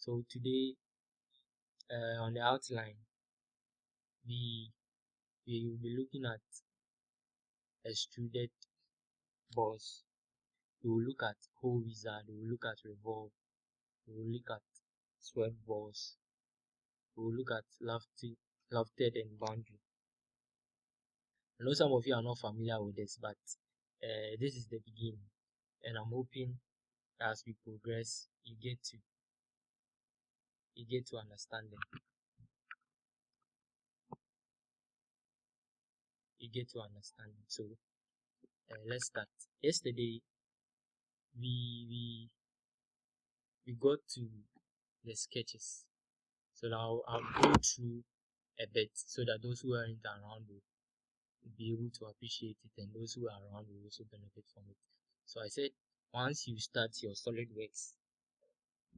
So today, on the outline, we we will be looking at extruded boss. We will look at whole wizard. We will look at revolve. We will look at swept boss. We will look at lofted and boundary. I know some of you are not familiar with this, but this is the beginning, and I'm hoping as we progress, you get to understand them. You get to understand them. So let's start. Yesterday we we got to the sketches. So now I'll go through a bit so that those who aren't around will be able to appreciate it, and those who are around will also benefit from it. So I said once you start your SolidWorks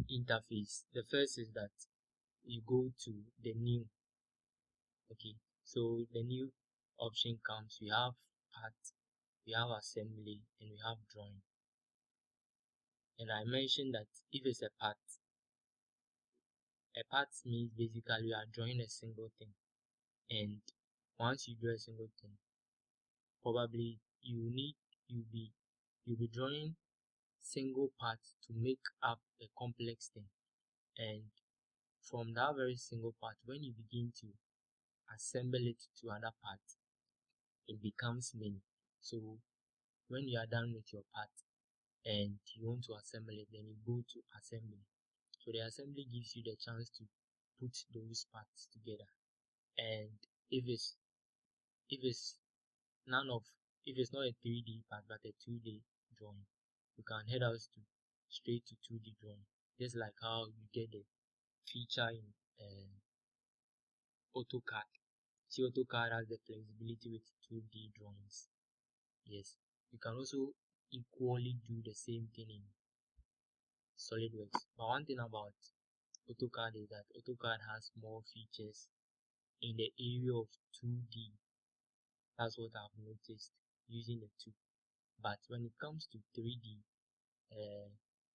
interface, the first is that you go to the new. Okay, so the new option comes. We have part, we have assembly, and we have drawing. And I mentioned that if it's a part means basically you are drawing a single thing, and once you draw a single thing, probably you'll be drawing single parts to make up a complex thing. And from that very single part, when you begin to assemble it to other parts, it becomes many. So when you are done with your part and you want to assemble it, then you go to assembly. So the assembly gives you the chance to put those parts together. And if it's if it's not a 3D part but a 2D drawing, you can head out to straight to 2D drawing. Just like how you get the feature in AutoCAD. See, AutoCAD has the flexibility with 2D drawings. Yes, you can also equally do the same thing in SolidWorks. But one thing about AutoCAD is that AutoCAD has more features in the area of 2D. That's what I've noticed using the two. But when it comes to 3D,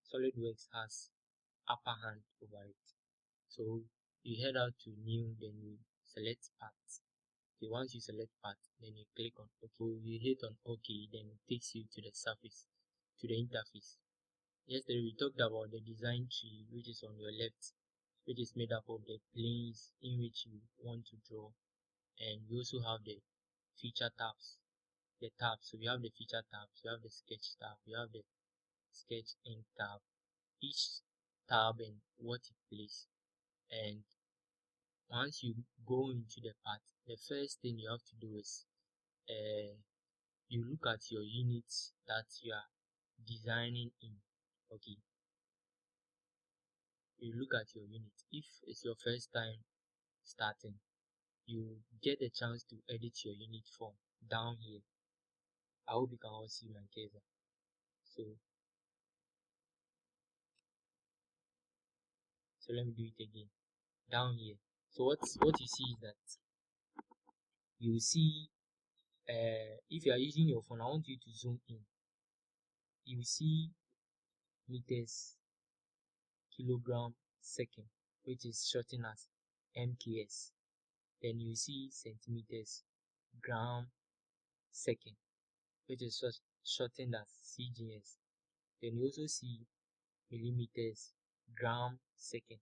SolidWorks has upper hand over it. So you head out to new, then you select parts. Okay, once you select part, then you click on OK. You hit on OK, then it takes you to the surface, to the interface. Yesterday we talked about the design tree, which is on your left, which is made up of the planes in which you want to draw, and we also have the feature tabs. The tabs. So we have the feature tabs, we have the sketch tab, we have the sketch ink tab. Each tab and what it plays. And once you go into the part, the first thing you have to do is you look at your units that you are designing in. Okay, you look at your unit. If it's your first time starting, you get a chance to edit your unit form down here. I hope you can all see my cursor. So let me do it again down here. So what you see is that you see if you are using your phone, I want you to zoom in. You see meters, kilogram, second, which is shortened as MKS. Then you see centimeters, gram, second, which is shortened as CGS. Then you also see millimeters, gram, second,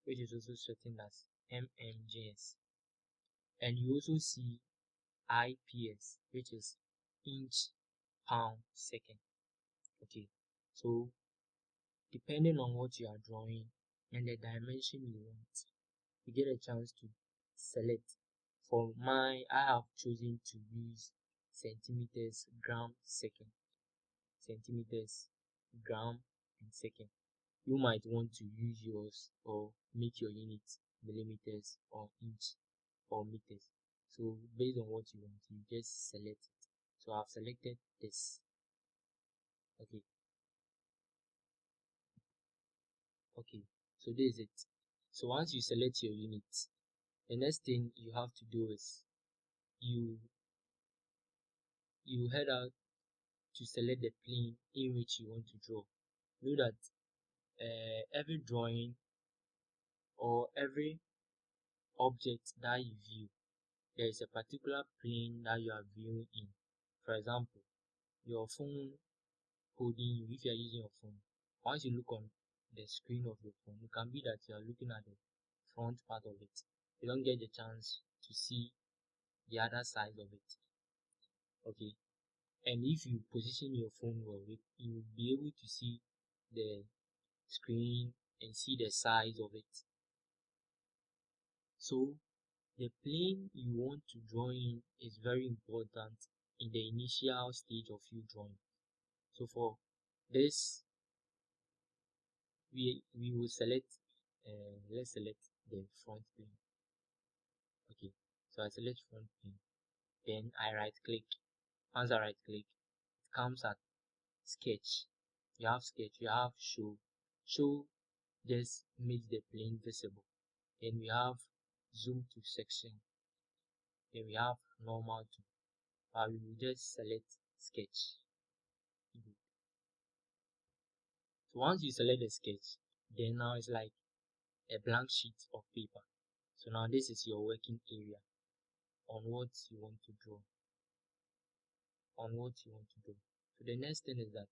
which is also shortened as mmgs. And you also see IPS, which is inch, pound, second. Okay, so depending on what you are drawing and the dimension you want, you get a chance to select. For mine, I have chosen to use centimeters, gram, second, centimeters, gram, and second. You might want to use yours or make your units millimeters or inch or meters. So based on what you want, you just select it. So I've selected this. Okay. Okay, so this is it. So once you select your unit, the next thing you have to do is you head out to select the plane in which you want to draw. Know that every drawing or every object that you view, there is a particular plane that you are viewing in. For example, your phone holding you, if you are using your phone, once you look on the screen of your phone, it can be that you are looking at the front part of it. You don't get the chance to see the other side of it. Okay. And if you position your phone well, you will be able to see the screen and see the size of it. So the plane you want to draw in is very important in the initial stage of you drawing. So for this, we will select, let's select the front plane. Okay, so I select front plane, then I right click. Once I right click, it comes at sketch. You have sketch, you have show. Show just makes the plane visible. Then we have zoom to section. Then we have normal to. We will just select sketch. Good. So once you select the sketch, then now it's like a blank sheet of paper. So now this is your working area on what you want to draw. So the next thing is that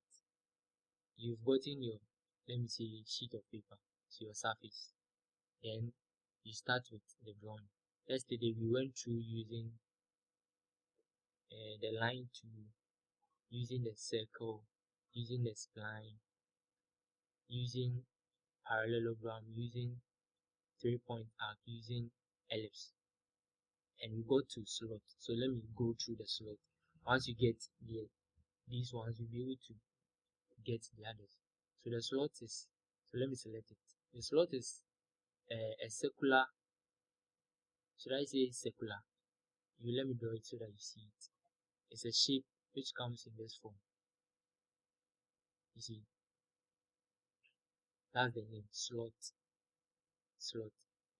you've gotten your, let me say, sheet of paper, so your surface. Then you start with the drawing. Yesterday we went through using the line tool, using the circle, using the spline, using parallelogram, using 3-point arc, using ellipse, and we go to slot. So let me go through the slot. Once you get these ones, you'll be able to get the others. So the slot is, so let me select it. The slot is a circular, should I say circular? You let me draw it so that you see it. It's a shape which comes in this form. You see, that's the name, slot.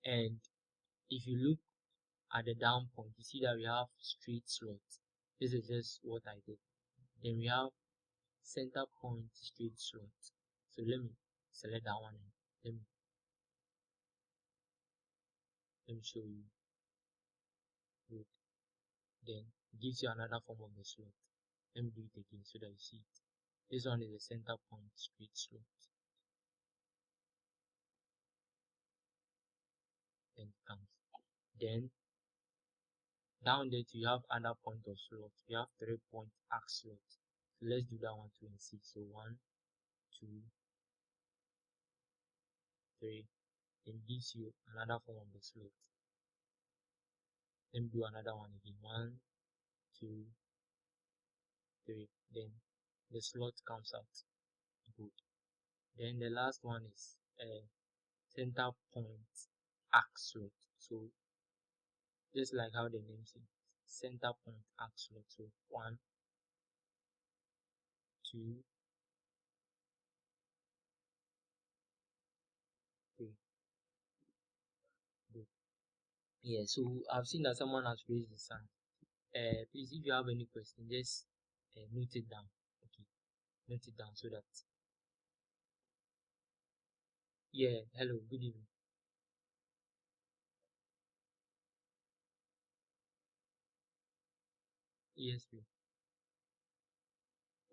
And if you look at the down point, you see that we have straight slot. This is just what I did. Then we have center point straight slot. So let me select that one and let me show you. Good. Then it gives you another form of the slot. Let me do it again so that you see it. This one is the center point straight slot. Then it comes. Then down there you have other point of slot. You have 3-point arc slot. So let's do that one too and see. So 1, 2, 3. Then gives you another form of the slot. Let me do another one again. 1, 2, 3. Then the slot comes out. Good. Then the last one is center point arc slot. So just like how the name says, center point arc slot. So 1, 2, 3. Good. Yeah, so I've seen that someone has raised his hand. Please, if you have any question, just note it down. Okay, note it down so that. Yeah, hello, good evening. Yes, please.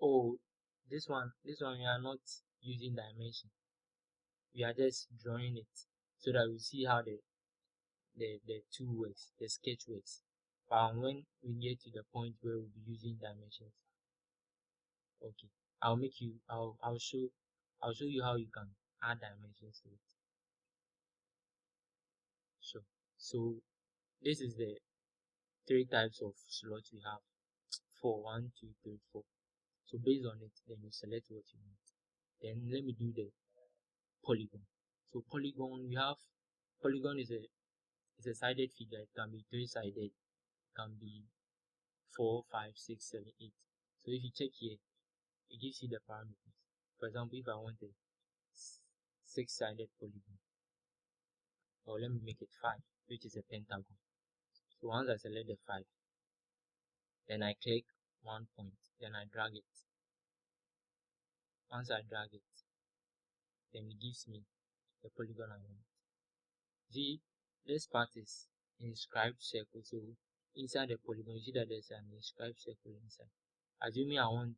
Oh, this one we are not using dimension. We are just drawing it so that we see how the tool works, the sketch works. But when we get to the point where we'll be using dimensions, okay, I'll show you how you can add dimensions to it. Sure. So this is the 3 types of slots we have. 4, 1, 2, 3, 4. So based on it, then you select what you want. Then let me do the polygon. So polygon, we have polygon is a sided figure. It can be 3-sided, it can be 4, 5, 6, 7, 8. So if you check here, it gives you the parameters. For example, if I want a 6-sided polygon, or let me make it 5, which is a pentagon. So once I select the 5, then I click one point, then I drag it. Once I drag it, then it gives me the polygon I want. See, this part is inscribed circle. So inside the polygon, you see that there's an inscribed circle inside. Assuming I want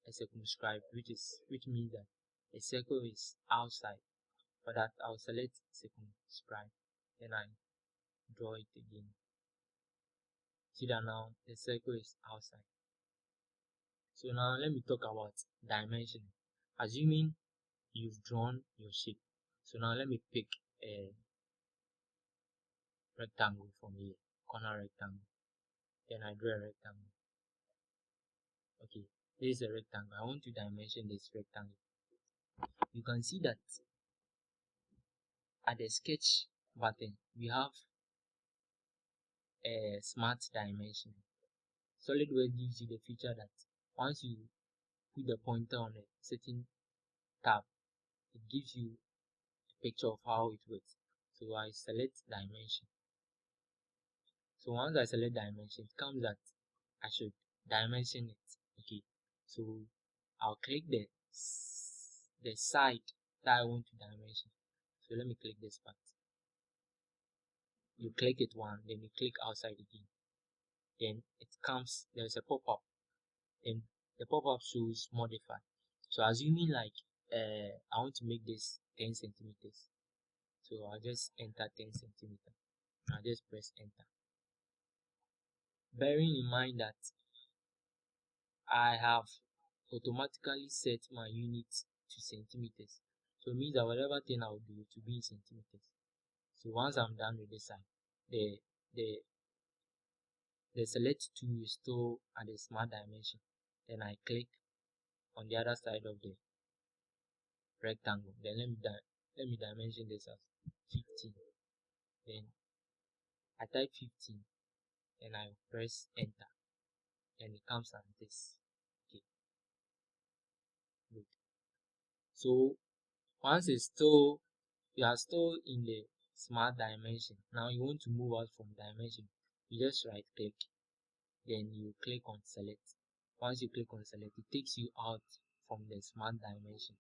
a circumscribed, which means that a circle is outside. For that, I'll select circumscribed, then I draw it again. See that now the circle is outside. So now let me talk about dimension. Assuming you've drawn your shape, so now let me pick a rectangle from here, corner rectangle. Then I draw a rectangle. Okay, this is a rectangle. I want to dimension this rectangle. You can see that at the sketch button we have a smart dimension. SolidWorks gives you the feature that once you put the pointer on a certain tab, it gives you a picture of how it works. So I select dimension. So once I select dimension, it comes that I should dimension it. Okay, so I'll click the side that I want to dimension. So let me click this part. You click it one, then you click outside again. Then it comes, there's a pop-up. Then the pop-up shows modify. So assuming like I want to make this 10 centimeters. So I'll just enter 10 centimeters. I'll just press enter. Bearing in mind that I have automatically set my unit to centimeters. So it means that whatever thing I will do to be in centimeters. So once I'm done with this side, the select tool is still at the smart dimension. Then I click on the other side of the rectangle. Then let me dimension this as 15. Then I type 15 and I press enter. And it comes like this. Okay, good. So once it's still, you are still in the smart dimension. Now you want to move out from dimension. You just right click, then you click on select. Once you click on select, it takes you out from the smart dimension.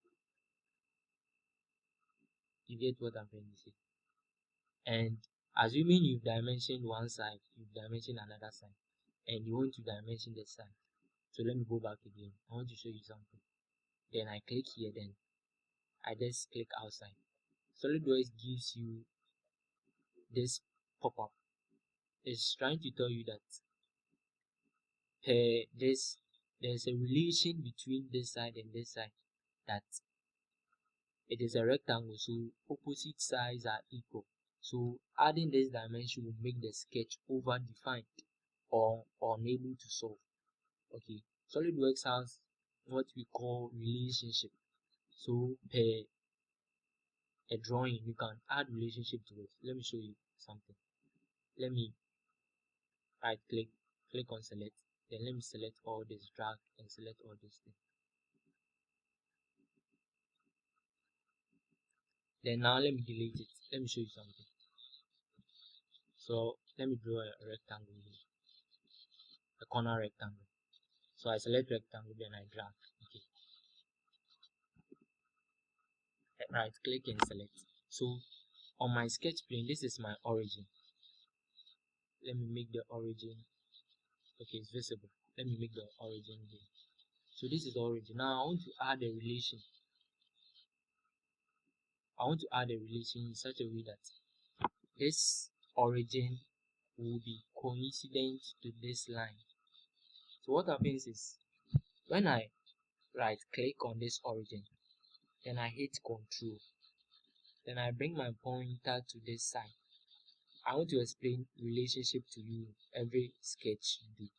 You get what I'm trying to say? And assuming you've dimensioned one side, you've dimensioned another side, and you want to dimension the side. So let me go back again. I want to show you something. Then I click here, then I just click outside. SolidWorks gives you this pop-up. It's trying to tell you that there's a relation between this side and this side, that it is a rectangle, so opposite sides are equal. So adding this dimension will make the sketch over defined or unable to solve. Okay, SolidWorks has what we call relationship. So per a drawing, you can add relationship to it. Let me show you something. Let me right click on select. Then let me select all this, drag and select all this thing. Then now let me delete it. Let me show you something. So let me draw a rectangle here, a corner rectangle. So I select rectangle, then I drag. Okay, right click and select. So on my sketch plane, this is my origin. Let me make the origin. Okay, it's visible. Let me make the origin here. So this is the origin. Now I want to add a relation. I want to add a relation in such a way that this origin will be coincident to this line. So what happens is, when I right click on this origin, then I hit Control, then I bring my pointer to this side. I want to explain relationship to you every sketch you do.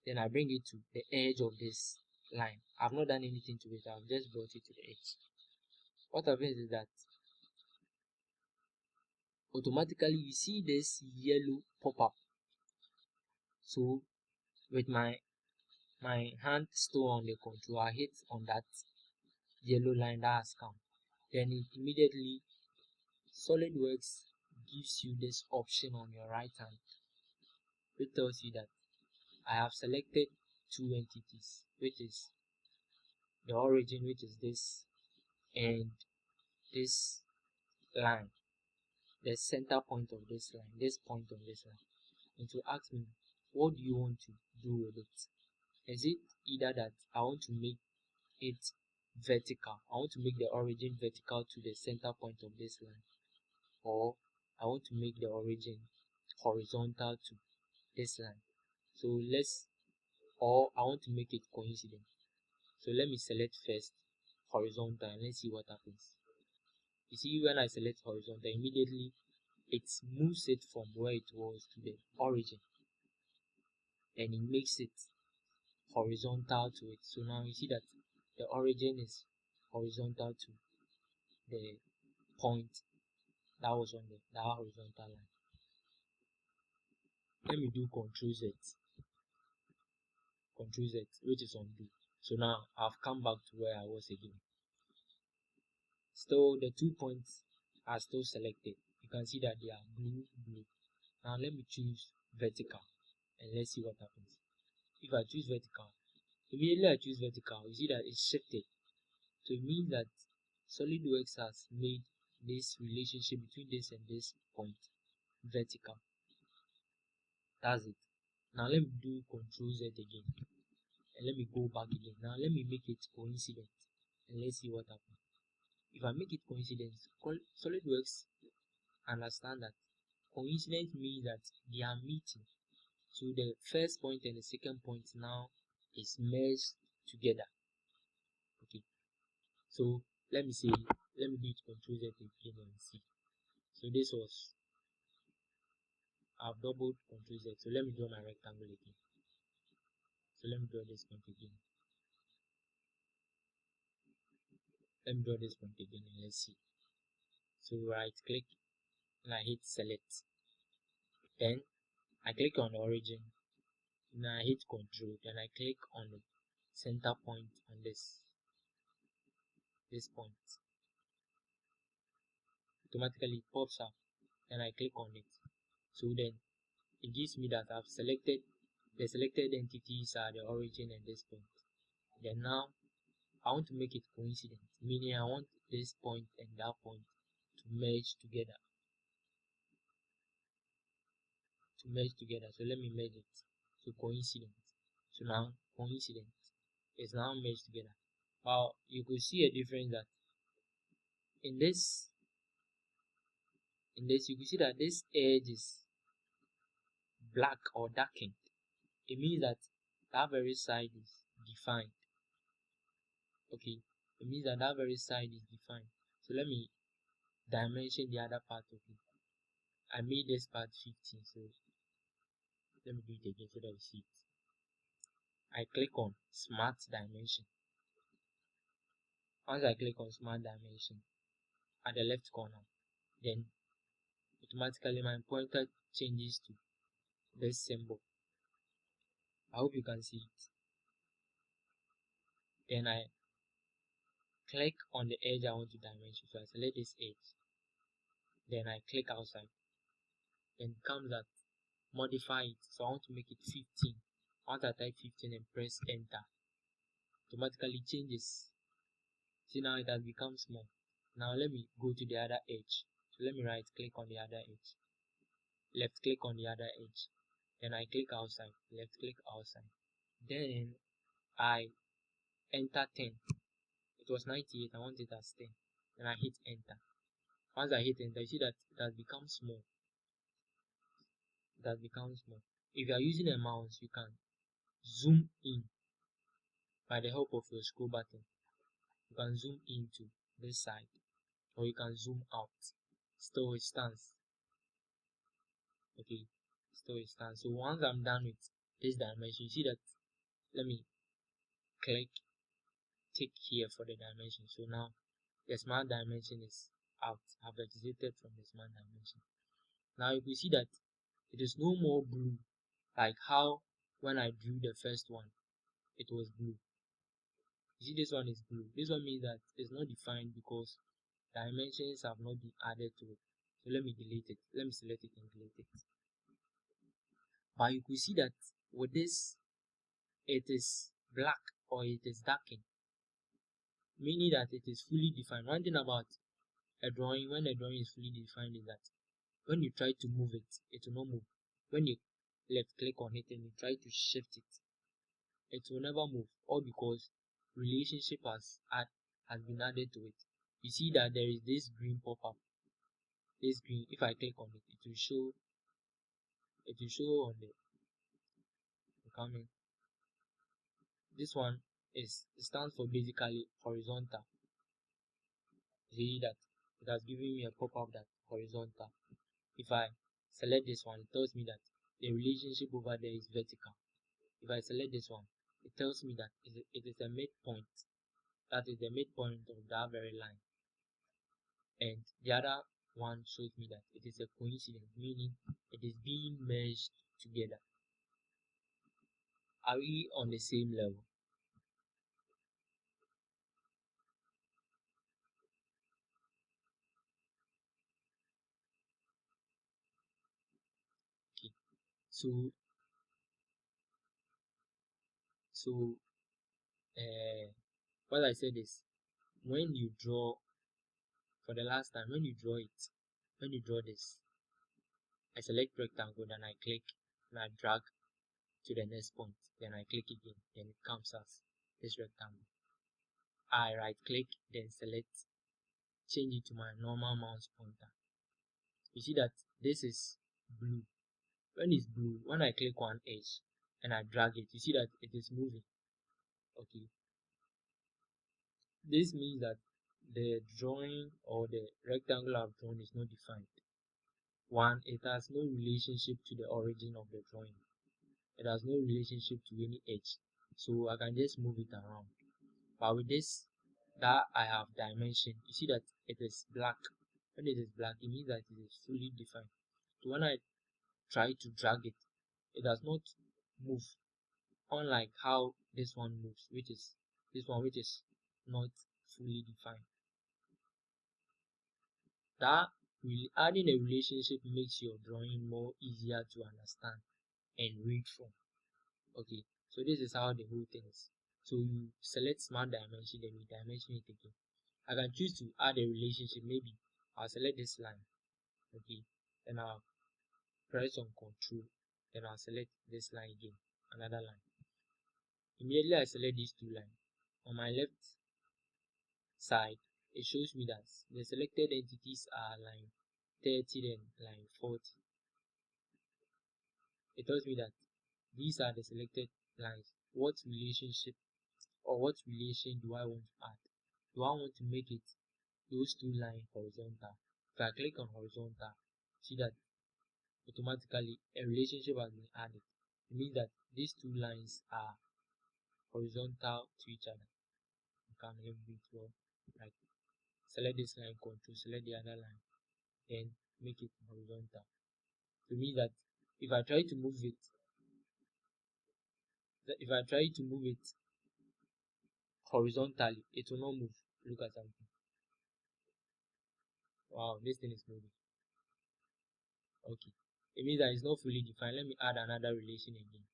Then I bring it to the edge of this line. I've not done anything to it, I've just brought it to the edge. What happens is that automatically you see this yellow pop up. So with my hand still on the control, I hit on that yellow line that has come. Then it immediately SolidWorks gives you this option on your right hand, which tells you that I have selected two entities, which is the origin, which is this, and this line. the center point of this line, this point on this line, and to ask me, what do you want to do with it? Is it either that I want to make it vertical, I want to make the origin vertical to the center point of this line, or I want to make the origin horizontal to this line. So or I want to make it coincident. So let me select first horizontal and let's see what happens. You see, when I select horizontal, immediately it moves it from where it was to the origin, and it makes it horizontal to it. So now you see that the origin is horizontal to the point that was on that horizontal line. Let me do Control Z, which is undo. So now I've come back to where I was again. Still, the 2 points are still selected. You can see that they are blue. Now let me choose vertical and let's see what happens. If I choose vertical, immediately I choose vertical, you see that it's shifted. So it means that SolidWorks has made this relationship between this and this point vertical. That's it. Now let me do Control Z again. And let me go back again. Now let me make it coincident. And let's see what happens. If I make it coincident, SolidWorks understand that coincidence means that they are meeting. So the first point and the second point now is merged together. Okay. So let me do it Control Z again and see. So this was, I've doubled Control Z. So let me draw my rectangle again. So let me draw this point again. Let me draw this point again and let's see. So right click and I hit select. Then I click on the origin. Then I hit control. Then I click on the center point on this point. Automatically it pops up. Then I click on it. So then it gives me that I've selected the selected entities are the origin and this point. Then now I want to make it coincident, meaning I want this point and that point to merge together. So let me merge it. So coincident. So now coincident is now merged together. Well, you could see a difference that in this you could see that this edge is black or darkened. It means that that very side is defined. Okay, it means that that very side is defined. So let me dimension the other part of it. I made this part 15, so let me do it again so that you see it. I click on smart dimension. Once I click on smart dimension at the left corner, then automatically my pointer changes to this symbol. I hope you can see it. Then I click on the edge I want to dimension. So I select this edge. Then I click outside. Then it comes at modify it. So I want to make it 15. Once I type 15 and press enter, automatically changes. See, now it has become small. Now let me go to the other edge. So let me right click on the other edge. Left click on the other edge. Then I click outside. Left click outside. Then I enter 10. It was 98. I want it as 10. Then I hit enter. Once I hit enter, you see that it has become small. If you are using a mouse, you can zoom in by the help of your scroll button. You can zoom into this side, or you can zoom out. Still it stands. Okay, still it stands. So once I'm done with this dimension, you see that, let me tick here for the dimension. So now the smart dimension is out. I've exited from the smart dimension. Now you can see that it is no more blue like how when I drew the first one it was blue. You see, this one is blue. This one means that it's not defined because dimensions have not been added to it. So let me delete it. Let me select it and delete it. But you could see that with this, it is black or it is darkened, meaning that it is fully defined. One thing about a drawing, when a drawing is fully defined, is that when you try to move it, it will not move. When you left click on it and you try to shift it, it will never move. All because relationship has been added to it. You see that there is this green pop-up. This green, if I click on it, it will show on the coming. This one stands for basically horizontal. See that it has given me a pop-up that horizontal. If I select this one, it tells me that the relationship over there is vertical. If I select this one, it tells me that it is a midpoint. That is the midpoint of that very line. And the other one shows me that it is a coincidence, meaning it is being merged together. Are we on the same level? Okay. So so what I said is, when you draw for the last time, when you draw this, I select rectangle, then I click and I drag to the next point, then I click again, then it comes as this rectangle. I right click, then select, change it to my normal mouse pointer. You see that this is blue. When it's blue, when I click one edge and I drag it, you see that it is moving. Okay, this means that the drawing or the rectangle I've drawn is not defined. One, it has no relationship to the origin of the drawing. It has no relationship to any edge, so I can just move it around. But with this that I have dimension, you see that it is black. When it is black, it means that it is fully defined. So when I try to drag it, it does not move, unlike how this one moves, which is not fully defined. That adding a relationship makes your drawing more easier to understand and read from. Okay, so this is how the whole thing is. So you select smart dimension, then you dimension it again. I can choose to add a relationship. Maybe I'll select this line. Okay, then I'll press on control, then I'll select this line again, another line. Immediately I select these two lines. On my left side, it shows me that the selected entities are line 30 and line 40. It tells me that these are the selected lines. What relationship or what relation do I want to add? Do I want to make it those two lines horizontal? If I click on horizontal, see that automatically a relationship has been added. It means that these two lines are horizontal to each other. You can help me draw, like select this line, control, select the other line, then make it horizontal. To mean that if I try to move it, horizontally, it will not move. Look at something. Wow, this thing is moving. Okay, it means that it's not fully defined. Let me add another relation again.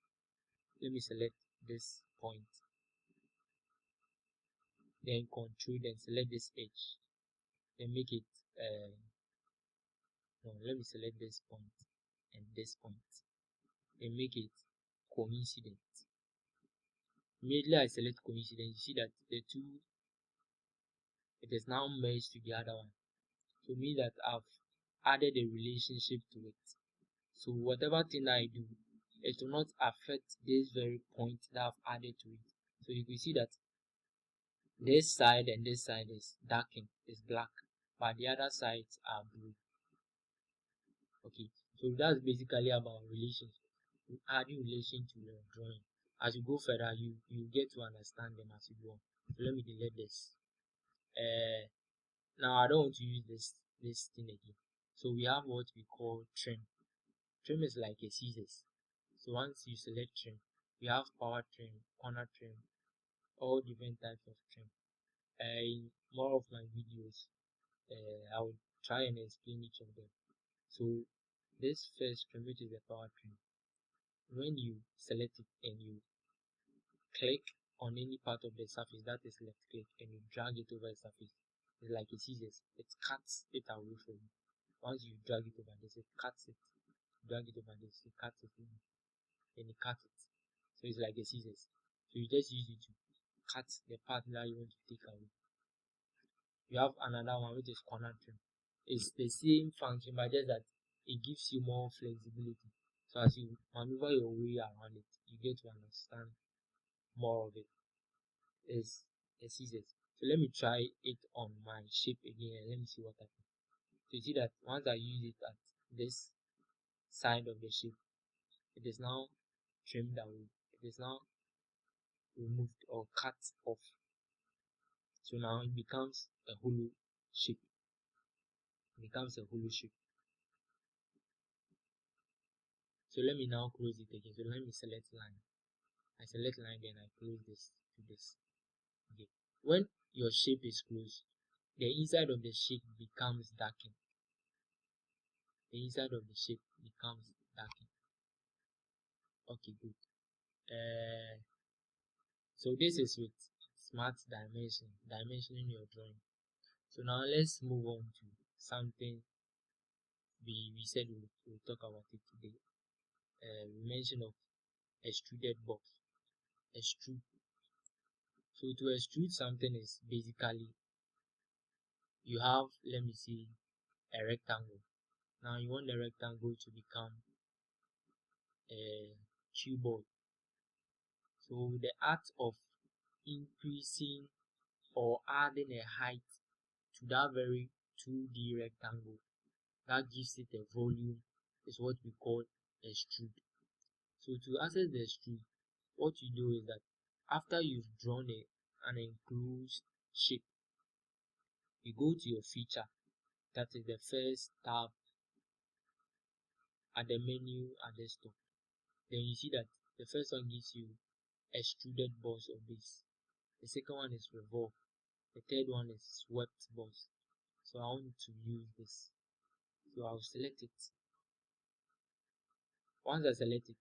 Let me select this point, then control, then select this edge, then make it no, let me select this point and this point, then make it coincident. Immediately I select coincident, you see that the two, it is now merged to the other one. So mean that I've added a relationship to it. So whatever thing I do, it will not affect this very point that I've added to it. So you can see that this side and this side is darkened, is black, but the other sides are blue. Okay, so that's basically about relations, adding relation to your drawing. As you go further, you get to understand them as you go on. So let me delete this. Now I don't want to use this thing again. So we have what we call trim. Trim is like a scissors. So once you select trim, we have power trim, corner trim, all different types of trim. In more of my videos, I will try and explain each of them. So this first trim, which is the power trim, when you select it and you click on any part of the surface, that is left click, and you drag it over the surface, it's like a scissors. It cuts it away from you. Once you drag it over this, it cuts it. Drag it over this, it cuts it. Then it cuts it. So it's like a scissors. So you just use it to cut the part that you want to take away. You have another one which is corner trim. It's the same function, but just that it gives you more flexibility. So as you maneuver your way around it, you get to understand more of it. It's a scissors. So let me try it on my shape again and let me see what happens. So you see that once I use it at this side of the shape, it is now trimmed away. It is now removed or cut off. So now it becomes a hollow shape. It becomes a hollow shape. So let me now close it again. So let me select line. I select line, then I close this to this. Okay. When your shape is closed, the inside of the shape becomes darkened. The inside of the shape becomes darkened. Okay, good. So this is with smart dimensioning your drawing. So now let's move on to something we said we'll talk about it today. We mentioned of extruded box. Extrude. So to extrude something is basically you have, let me see, a rectangle. Now you want the rectangle to become a cuboid. So the act of increasing or adding a height to that very 2D rectangle that gives it a volume is what we call extrude. So to access the extrude, what you do is that after you've drawn an enclosed shape, you go to your feature, that is the first tab at the menu at the top. Then you see that the first one gives you extruded boss or base. The second one is revolve. The third one is swept boss. So I want to use this. So I'll select it. Once I select it,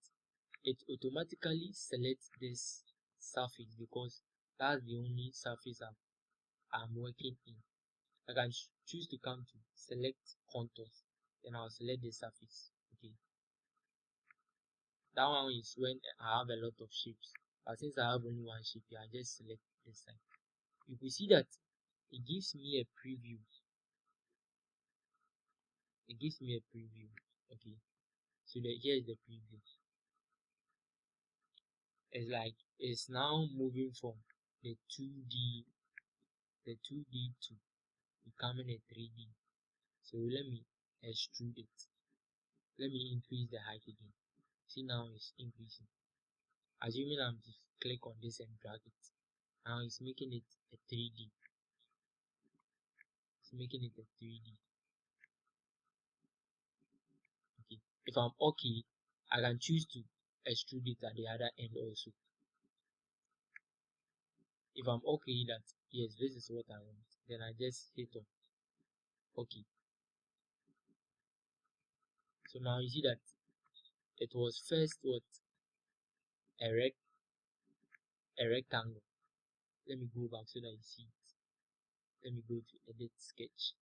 it automatically selects this surface because that's the only surface I'm working in. I can choose to come to select contours, then I'll select the surface. Okay, that one is when I have a lot of shapes, but since I have only one shape here, I just select this side. You can see that it gives me a preview. Okay, so here is the preview. It's like it's now moving from the 2D to becoming a 3D. So let me extrude it. Let me increase the height again. See, now it's increasing. Assuming I'm to click on this and drag it. Now it's making it a 3D. It's making it a 3D. Okay. If I'm okay, I can choose to extrude it at the other end also. If I'm okay that yes, this is what I want, then I just hit on okay. So now you see that it was first what a rectangle. Let me go back so that you see it. Let me go to edit sketch.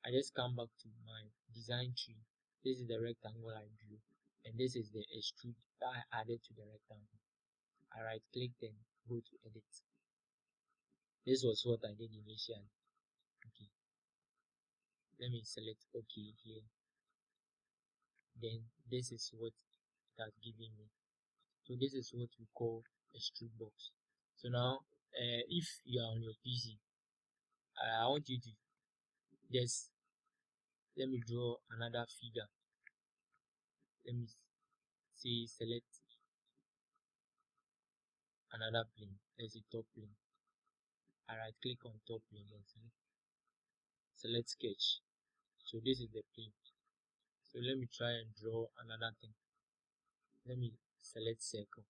I just come back to my design tree. This is the rectangle I drew, and this is the extrude that I added to the rectangle. I right click, then go to edit. This was what I did initially. Okay, let me select OK here. Then this is what it has given me. So this is what we call extrude box. So now, if you are on your PC, I want you to just let me draw another figure. Let me say select another plane. Let's say top plane. I right click on top plane and select sketch. So this is the plane. So let me try and draw another thing. Let me select circle.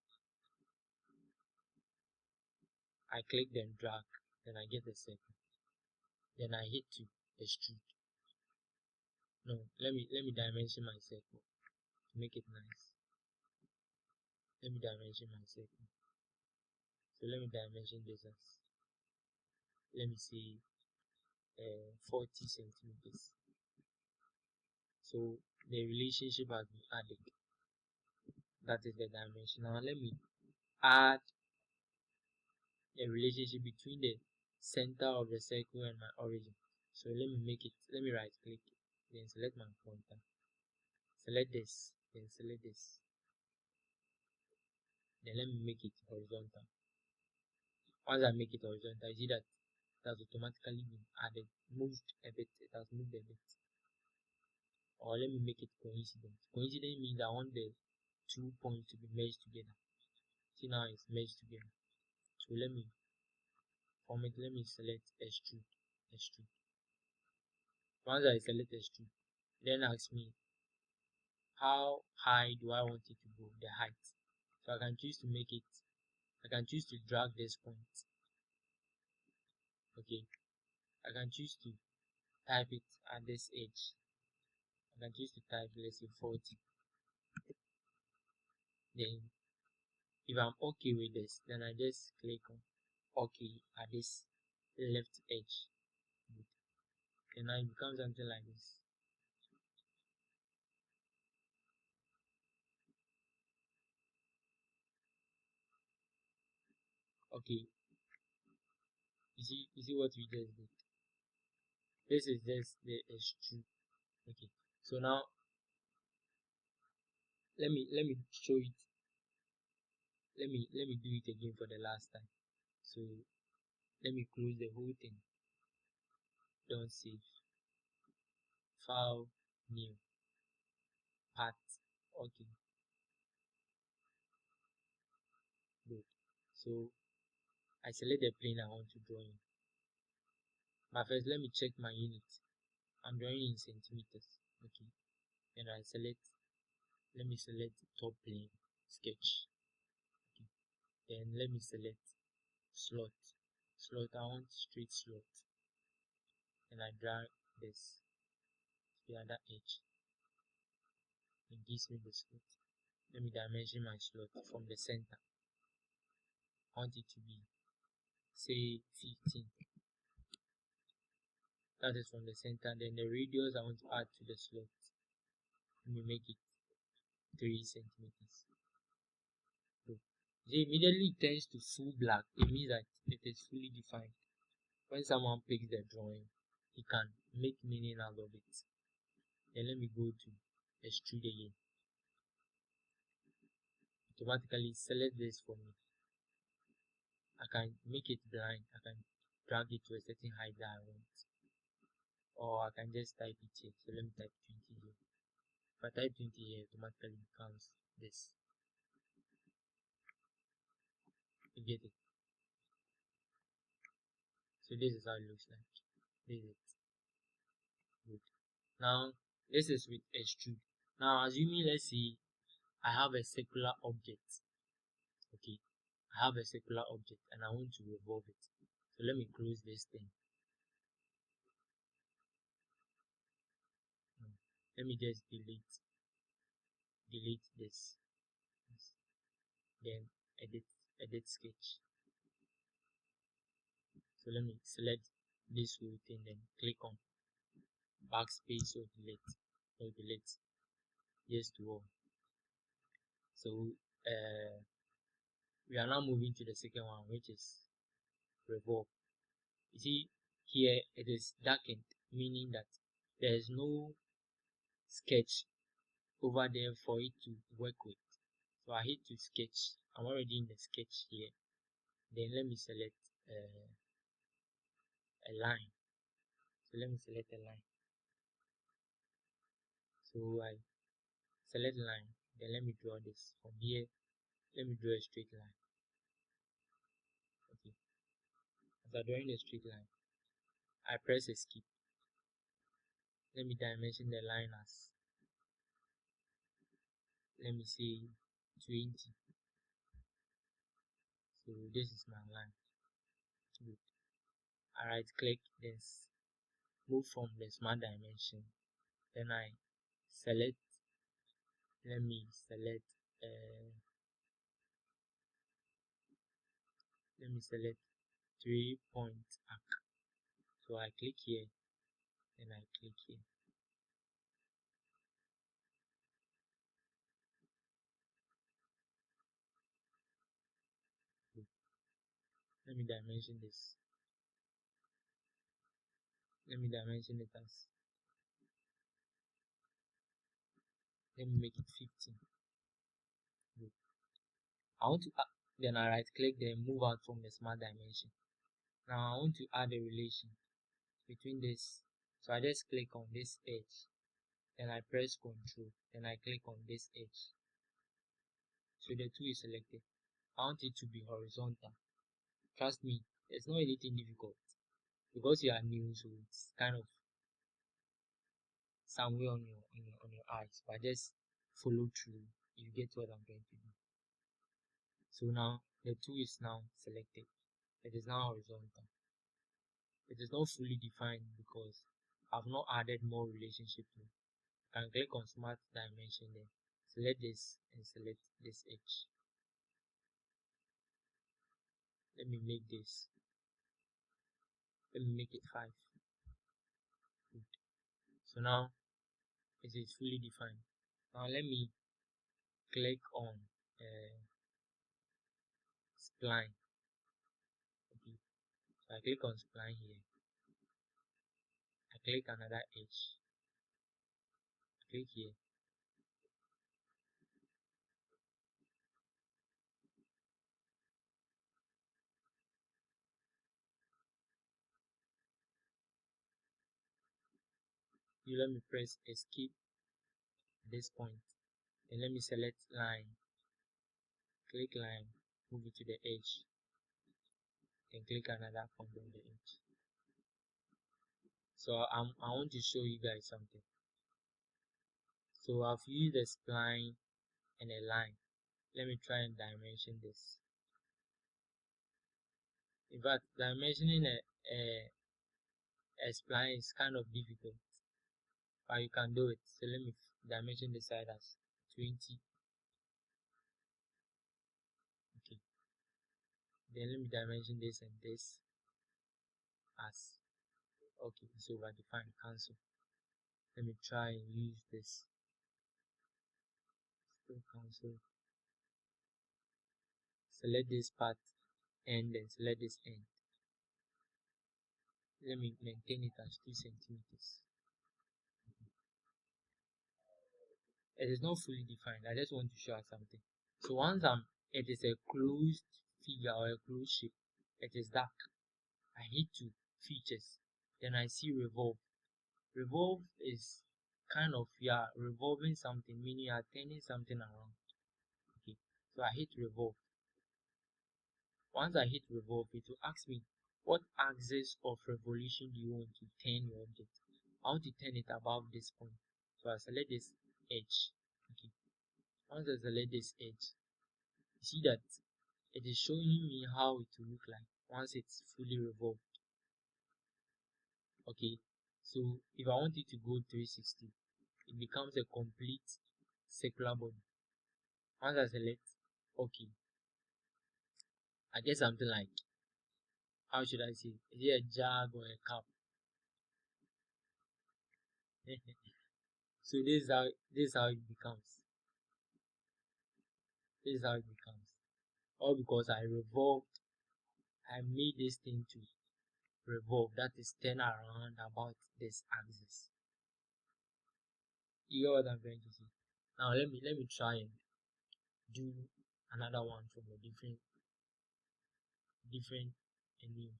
I click then drag, then I get the circle. Then I hit to extrude. No, let me dimension my circle to make it nice. Let me dimension my circle. So let me dimension this as, let me say 40 centimeters. So the relationship has been added. That is the dimension. Now let me add a relationship between the center of the circle and my origin. So let me right click, then select my pointer, select this, then select this, then let me make it horizontal. Once I make it horizontal, you see that it has automatically been added, moved a bit, it has moved a bit. Or let me make it coincident. Coincident means I want the 2 points to be merged together. See, now it's merged together. So let me format, let me select extrude. Once I select extrude, then ask me how high do I want it to go, the height. So I can choose to drag this point. Okay, I can choose to type it at this edge. I can choose to type, let's say 40. Then if I'm okay with this, then I just click on okay at this left edge. And now it becomes something like this. Okay, you see what we just did. This is just the extrude. Okay, so now let me show it. Let me do it again for the last time. So let me close the whole thing. Don't save. File, new, part. Okay, good. So I select the plane I want to draw in. But first, let me check my unit. I'm drawing in centimeters. Okay, then let me select top plane, sketch. Okay, then let me select slot. I want straight slot. And I drag this to the other edge. It gives me the slot. Let me dimension my slot from the center. I want it to be, say, 15. That is from the center. Then the radius I want to add to the slot. Let me make it 3 centimeters. So immediately it turns to full black. It means that it is fully defined. When someone picks the drawing, he can make meaning out of it. Then let me go to extrude again. Automatically select this for me. I can make it blind. I can drag it to a certain height that I want. Or I can just type it here. So let me type 20 here. If I type 20 here, automatically becomes this. You get it? So this is how it looks like. This is it. Good. Now this is with extrude. Now assuming, let's say I have a circular object. Okay, I have a circular object and I want to revolve it. So let me close this thing. Let me just delete this. Then edit sketch. So let me select this whole thing, then click on backspace or delete. Yes to all. So we are now moving to the second one, which is revolve. You see here it is darkened, meaning that there is no sketch over there for it to work with. So I hit to sketch. I'm already in the sketch here. Then let me select a line. So let me select a line. So I select line. Then let me draw this from here. Let me draw a straight line. Okay. After drawing a straight line, I press escape. Let me dimension the line as, let me say, 20. So this is my line. Good. I right click, then move from the smart dimension. Then I select, let me select uh, 3-point arc. So I click here, then I click here. Let me dimension this. Let me dimension it as, let me make it 15. Good. I want to then I right click, then move out from the smart dimension. Now I want to add a relation between this. So I just click on this edge, then I press Ctrl, then I click on this edge. So the two is selected. I want it to be horizontal. Trust me, it's not anything difficult because you are new, so it's kind of somewhere on your eyes, but just follow through. You get what I'm trying to do. So now the two is now selected. It is now horizontal. It is not fully defined because I've not added more relationship to it. I can click on smart dimension, then select this and select this edge. Let me make this. Let me make it 5. Good. So now it is fully defined. Now let me click on spline. Okay. So I click on spline here. I click another edge. Click here. You let me press escape at this point. Then let me select line. Click line. Move it to the edge. Then click another point on the edge. So I want to show you guys something. So I've used a spline and a line. Let me try and dimension this. In fact, dimensioning a spline is kind of difficult, but you can do it. So let me dimension this side as 20. Okay. Then let me dimension this and this as, okay, so over define, cancel. Let me try and use this. Still cancel. Select this part and then select this end. Let me maintain it as 2 centimeters. It is not fully defined. I just want to show you something. So once it is a closed figure or a closed shape, it is dark. I hit to features, then I see revolve. Revolve is kind of, yeah, revolving something, meaning you are turning something around. Okay, so I hit revolve. Once I hit revolve, it will ask me what axis of revolution do you want to turn your object. I want to turn it above this point, so I select this edge. Okay, once I select this edge, you see that it is showing me how it will look like once it's fully revolved. Okay, so if I want it to go 360, it becomes a complete circular body. Once I select okay, I get something like, how should I say, is it a jug or a cup? So this is how it becomes. This is how it becomes. All because I revolved, I made this thing to revolve, that is turn around about this axis. You get what I'm trying to say? Now let me try and do another one from a different and new,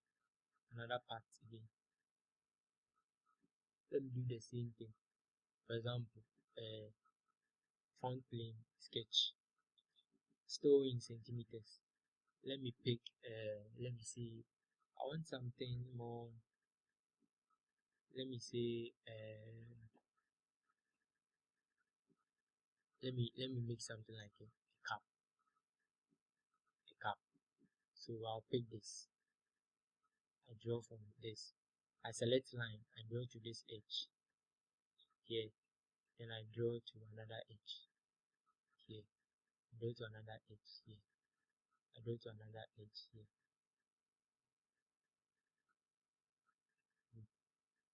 another part again. Let me do the same thing. For example, front plane sketch, still in centimeters. Let me pick, let me see, I want something more, let me say, let me make something like a cup. So I'll pick this. I draw from this. I select line. I draw to this edge here. Then I draw to another edge here. I draw to another edge here. I draw to another edge here.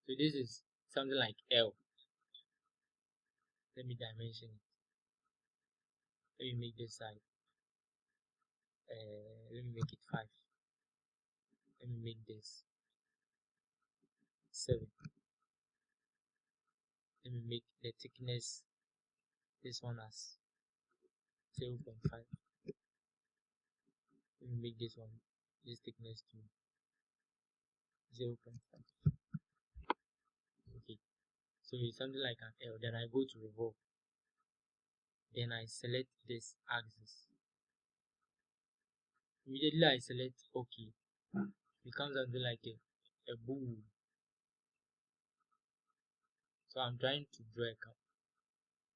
So this is something like L. Let me dimension it. Let me make this side. Let me make it 5. Let me make this 7. Let me make the thickness this one as 0.5. Let me make this one, this thickness to 0.5. Okay, so it's something like an L. Then I go to revolve. Then I select this axis. Immediately I select OK. It becomes something like a bowl. So I'm trying to draw a cup,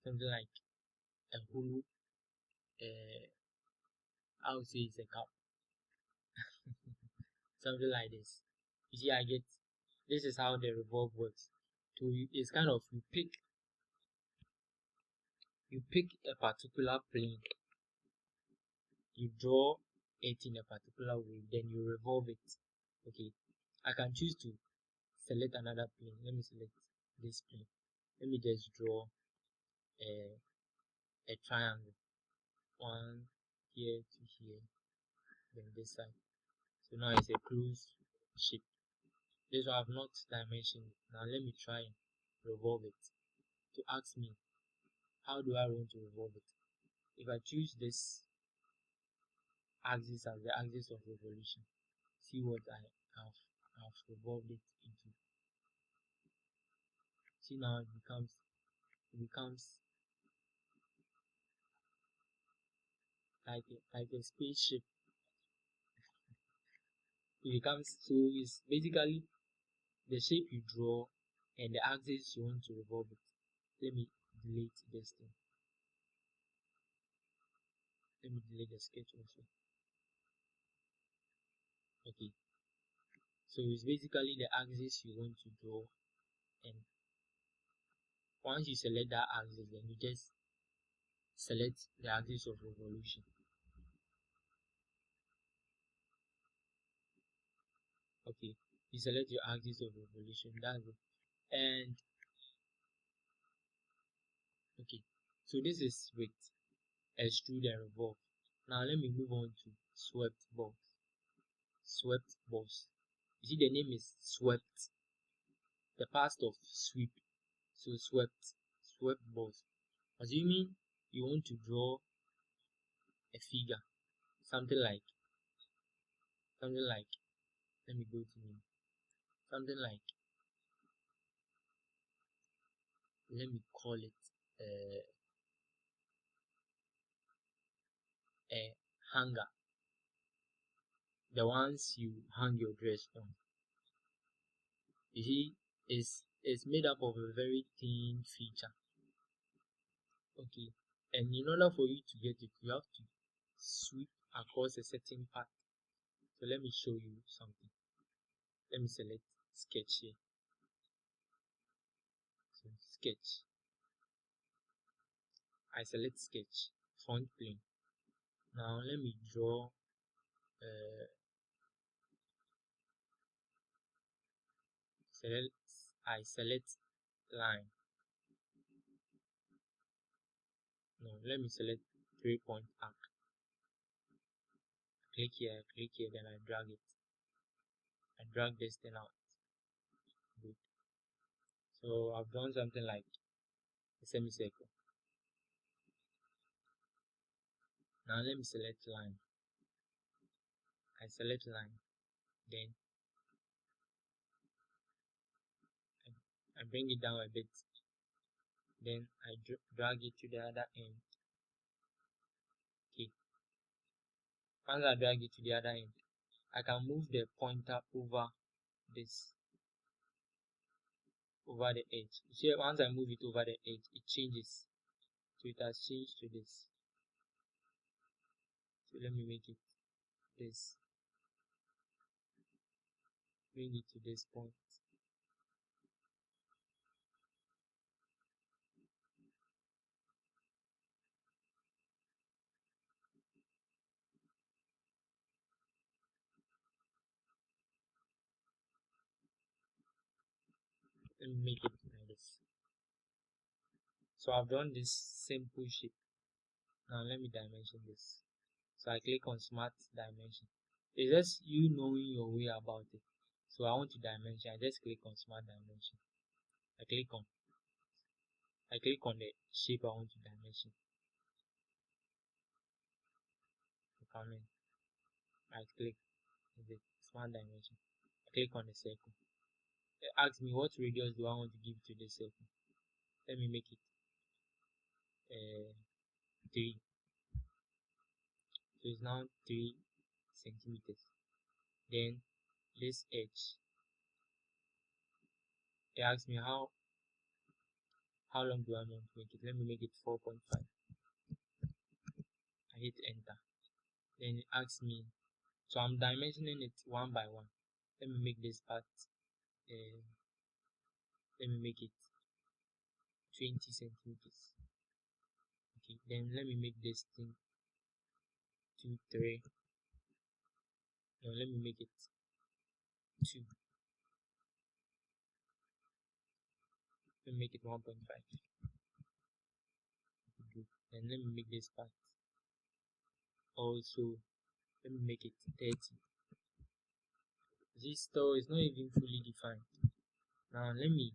something like a hulu. I would say it's a cup, something like this. You see, I get this is how the revolve works. So it's kind of you pick a particular plane, you draw it in a particular way, then you revolve it. Okay, I can choose to select another plane. Let me select this plane. Let me just draw a triangle, one here to here, then this side. So now it's a closed shape. This one I have not dimensioned. Now let me try and revolve it. To ask me, how do I want to revolve it? If I choose this axis as the axis of revolution, see what I have revolved it into. See now it becomes like a spaceship. It becomes, so it's basically the shape you draw and the axis you want to revolve it. Let me delete this thing. Let me delete the sketch also. Okay, so it's basically the axis you want to draw, and once you select that axis, then you just select the axis of revolution. Okay, you select your axis of revolution, that's it. And okay, so this is with extrude and revolve. Now let me move on to swept boss. Swept boss. You see the name is swept, the past of sweep. So swept boss. Assuming you want to draw a figure, something like let me go to me, something like, let me call it a hanger, the ones you hang your dress on. You see, it's made up of a very thin feature. Okay, and in order for you to get it, you have to sweep across a certain path. So let me show you something. Let me select sketch here. So sketch. I select sketch, front plane. Now let me draw I select line. No, let me select 3-point arc. Click here, then I drag it. I drag this thing out. Good. So I've done something like a semicircle. Now let me select line. I select line, then I bring it down a bit, then I drag it to the other end. Okay. Once I drag it to the other end, I can move the pointer over this, over the edge. You see, once I move it over the edge, it changes. So it has changed to this. So let me make it this. Bring it to this point. Let me make it like this. So I've done this simple shape. Now let me dimension this. So I click on smart dimension. It's just you knowing your way about it. So I want to dimension. I just click on smart dimension. I click on the shape I want to dimension. I come in, right click on the smart dimension. I click on the circle. It asks me what radius do I want to give to the circle. Let me make it 3. So it's now 3 centimeters. Then this edge, it asks me how long do I want to make it. Let me make it 4.5. I hit enter. Then it asks me, so I'm dimensioning it one by one. Let me make this part, let me make it 20 centimeters. Okay, then let me make this thing 2, 3. No, let me make it 2. Let me make it 1.5. Good. Then let me make this part also, let me make it 30. This store is not even fully defined. Now let me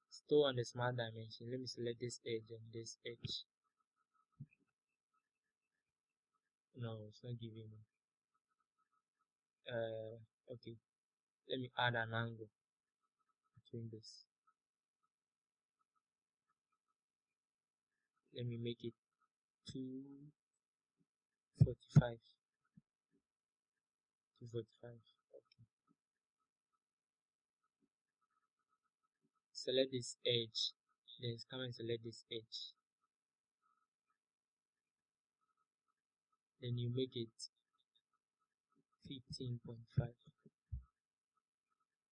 store on the smart dimension. Let me select this edge and this edge. No, it's not giving me. Okay, let me add an angle between this. Let me make it 245. 245. Okay. Select this edge. Then come and select this edge. Then you make it 15.5.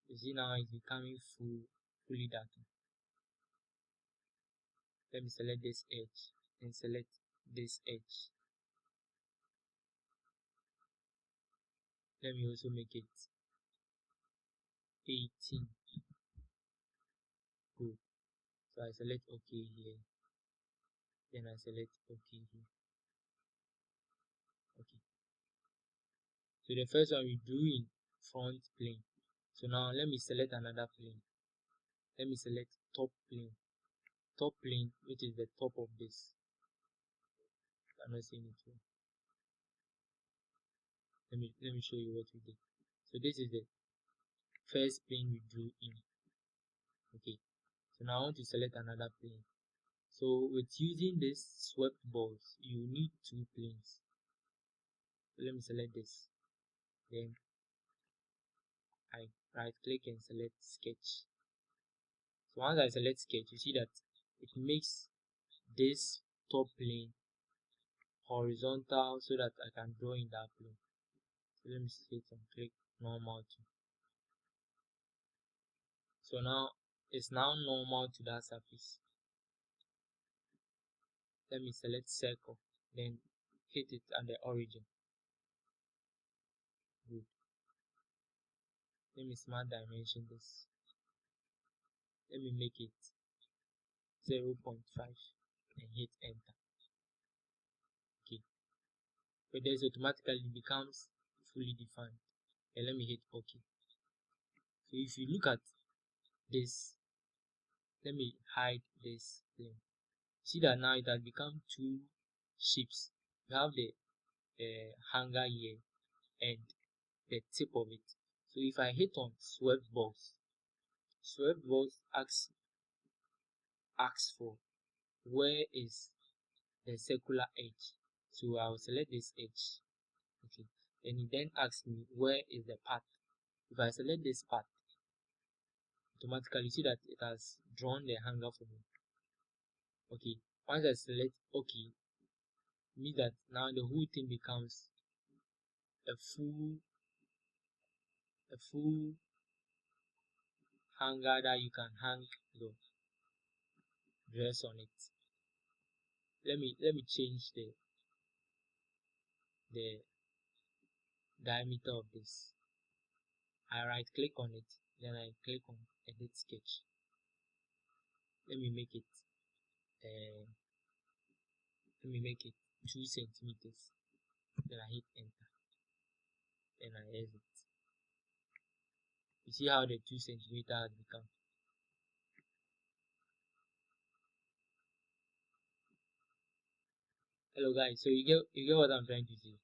You see now it's becoming fully darkened. Let me select this edge and select this edge. Let me also make it 18. Good. So I select OK here. Then I select OK here. Okay. So the first one we drew in front plane. So now let me select another plane. Let me select top plane. Top plane, which is the top of this. I'm not seeing it here. Let me show you what we did. So this is the first plane we drew in. Okay. So now I want to select another plane. So with using this swept balls, you need 2 planes. So let me select this. Then I right click and select sketch. So once I select sketch, you see that it makes this top plane horizontal so that I can draw in that plane. So let me select and click normal to. So now it's now normal to that surface. Let me select circle, then hit it at the origin. Good. Let me smart dimension this. Let me make it 0.5 and hit enter. Okay. But this automatically becomes fully defined. And let me hit OK. So if you look at this, let me hide this plane. See that now it has become 2 shapes. You have the hanger here and the tip of it. So if I hit on swept balls asks for where is the circular edge. So I will select this edge. Okay. And it then asks me where is the path. If I select this path, automatically see that it has drawn the hanger for me. Okay. Once I select OK, it means that now the whole thing becomes a full hanger that you can hang your dress on it. Let me change the diameter of this. I right click on it, then I click on edit sketch. Let me make it 2 centimeters. Then I hit enter. Then I exit. You see how the 2 centimeter has become. Hello guys, so you get what I'm trying to say.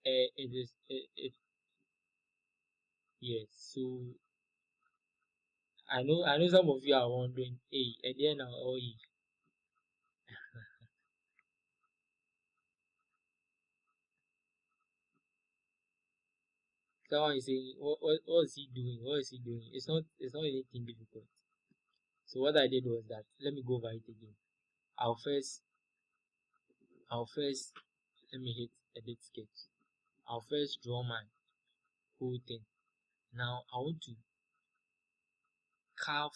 It is yes. So I know some of you are wondering, hey, at the end of all someone is saying, what is he doing? What is he doing? It's not anything difficult. So what I did was that let me go over it again. I'll first I'll first let me hit edit sketch. I'll first draw my whole thing. Now I want to carve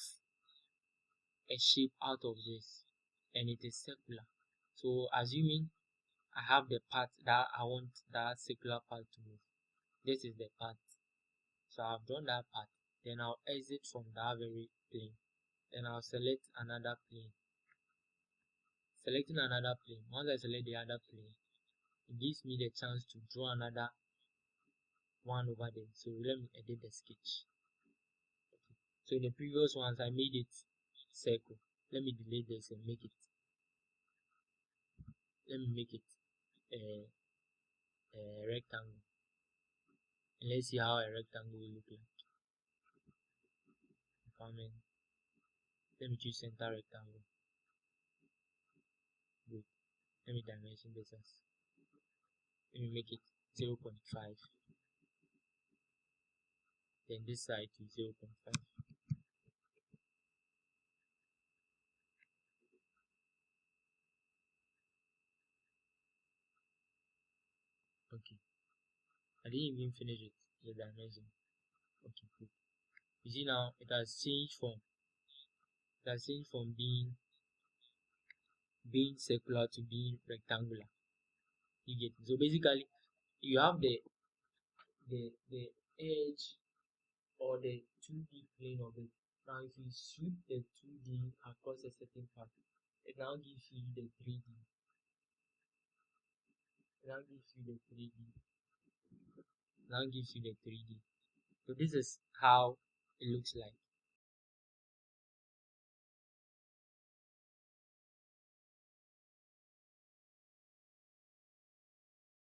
a shape out of this, and it is circular. So assuming I have the part that I want that circular part to move. This is the part. So I've drawn that part. Then I'll exit from that very plane. Then I'll select another plane. Selecting another plane. Once I select the other plane, it gives me the chance to draw another one over there. So let me edit the sketch. So in the previous ones I made it circle. Let me delete this and make it a, a rectangle. And let's see how a rectangle will look like. Comment. Let me choose center rectangle. Good. Let me dimension this as. Let me make it 0.5. Then this side to 0.5. Okay. I didn't even finish it. The dimension. Okay, good. You see now it has changed from being circular to being rectangular. You get it. So basically you have the edge or the 2D plane of it. Now if you sweep the 2D across a certain part, it now gives you the 3D. It now gives you the 3D. Now gives you the 3D. So this is how it looks like.